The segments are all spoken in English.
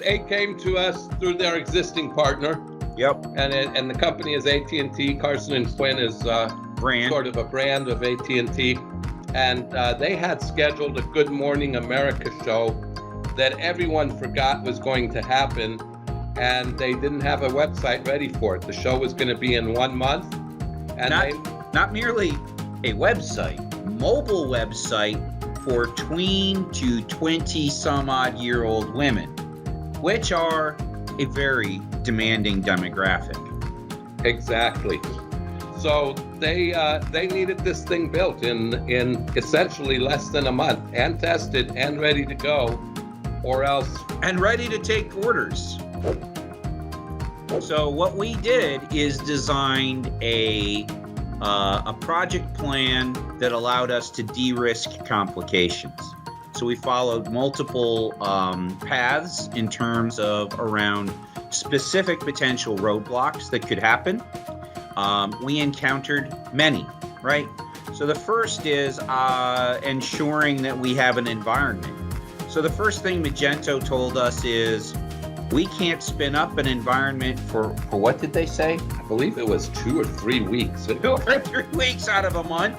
they came to us through their existing partner. Yep. And the company is AT&T. Carson and Quinn is sort of a brand of AT&T. And they had scheduled a Good Morning America show that everyone forgot was going to happen. And they didn't have a website ready for it. The show was going to be in 1 month. And not merely a website, mobile website for tween to 20 some odd year old women, which are a very demanding demographic. Exactly. So they needed this thing built in essentially less than a month, and tested and ready to go, or else. And ready to take orders. So what we did is designed a project plan that allowed us to de-risk complications. So we followed multiple paths in terms of around specific potential roadblocks that could happen. We encountered many, right? So the first is ensuring that we have an environment. So the first thing Magento told us is we can't spin up an environment for what did they say? I believe it was 2 or 3 weeks. 2 or 3 weeks out of a month.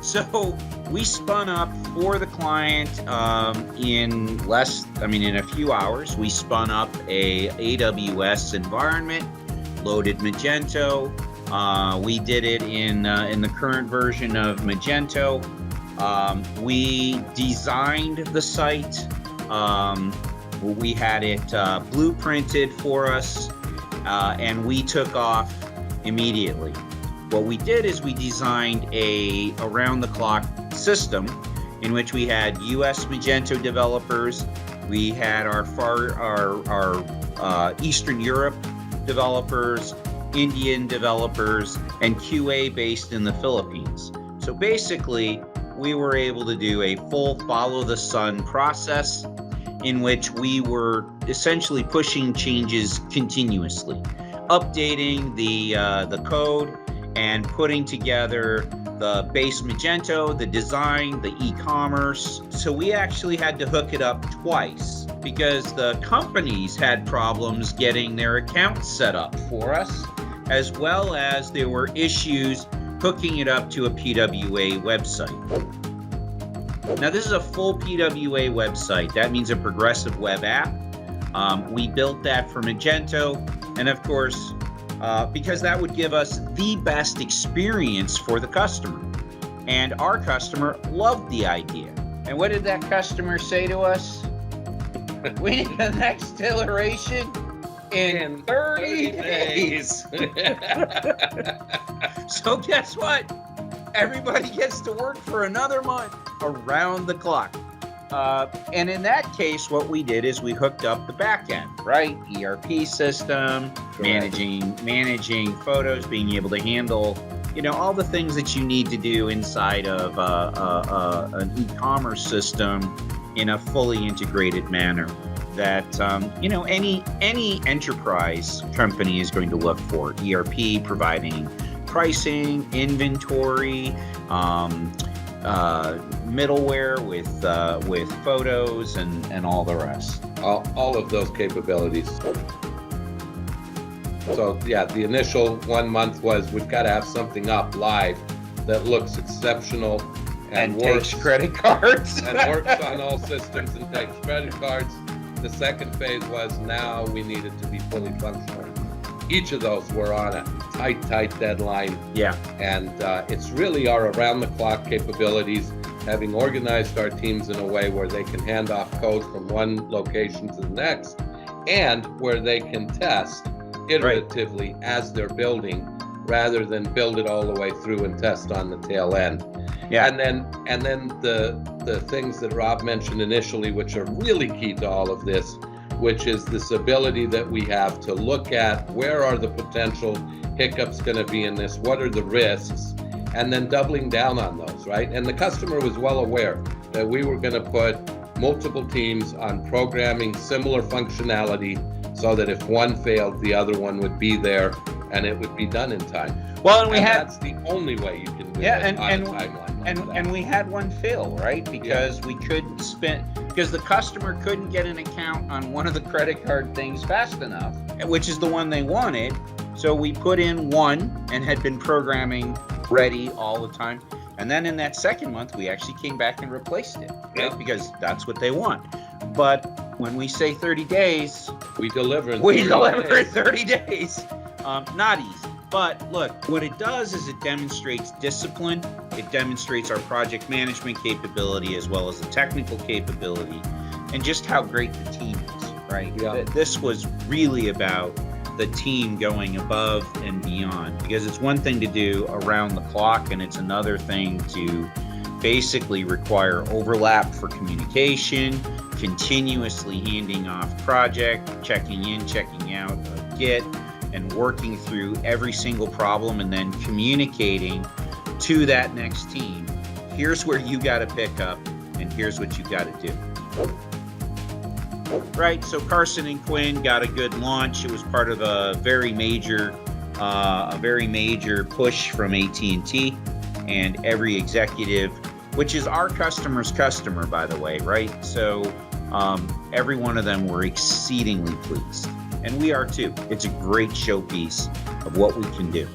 So we spun up for the client in a few hours. We spun up a AWS environment, loaded Magento. We did it in the current version of Magento. We designed the site. We had it blueprinted for us, and we took off immediately. What we did is we designed a around-the-clock system in which we had U.S. Magento developers, we had our Eastern Europe developers, Indian developers, and QA based in the Philippines. So basically, we were able to do a full follow-the-sun process in which we were essentially pushing changes continuously, updating the code, and putting together the base Magento, the design, the e-commerce. So we actually had to hook it up twice because the companies had problems getting their accounts set up for us, as well as there were issues hooking it up to a PWA website. Now this is a full PWA website. That means a progressive web app. We built that for Magento, and of course, because that would give us the best experience for the customer. And our customer loved the idea. And what did that customer say to us? We need the next iteration in 30 days. So guess what? Everybody gets to work for another month around the clock. And in that case, what we did is we hooked up the back end, right? ERP system, managing photos, being able to handle, all the things that you need to do inside of an e-commerce system in a fully integrated manner that, any enterprise company is going to look for. ERP providing pricing, inventory, middleware with photos and all the rest. All of those capabilities. So yeah, the initial 1 month was we've got to have something up live that looks exceptional and works, takes credit cards and works on all systems and takes credit cards. The second phase was now we needed to be fully functional. Each of those were on a tight deadline. Yeah. And it's really our around-the-clock capabilities, having organized our teams in a way where they can hand off code from one location to the next, and where they can test iteratively as they're building, rather than build it all the way through and test on the tail end. Yeah. And then the things that Rob mentioned initially, which are really key to all of this, which is this ability that we have to look at where are the potential hiccups going to be in this, what are the risks, and then doubling down on those, right? And the customer was well aware that we were going to put multiple teams on programming similar functionality so that if one failed, the other one would be there and it would be done in time. Well, and that's the only way you can do it on a timeline. And we had one fail, right? Because we couldn't because the customer couldn't get an account on one of the credit card things fast enough, which is the one they wanted. So we put in one and had been programming ready all the time. And then in that second month, we actually came back and replaced it, right? Because that's what they want. But when we say 30 days, we deliver in 30 days. Not easy. But look, what it does is it demonstrates discipline. It demonstrates our project management capability as well as the technical capability and just how great the team is, right? Yeah. This was really about the team going above and beyond, because it's one thing to do around the clock and it's another thing to basically require overlap for communication, continuously handing off project, checking in, checking out a Git, and working through every single problem and then communicating to that next team. Here's where you got to pick up and here's what you got to do. Right, so Carson and Quinn got a good launch. It was part of a very major push from AT&T, and every executive, which is our customer's customer, by the way, right? So every one of them were exceedingly pleased, and we are too. It's a great showpiece of what we can do.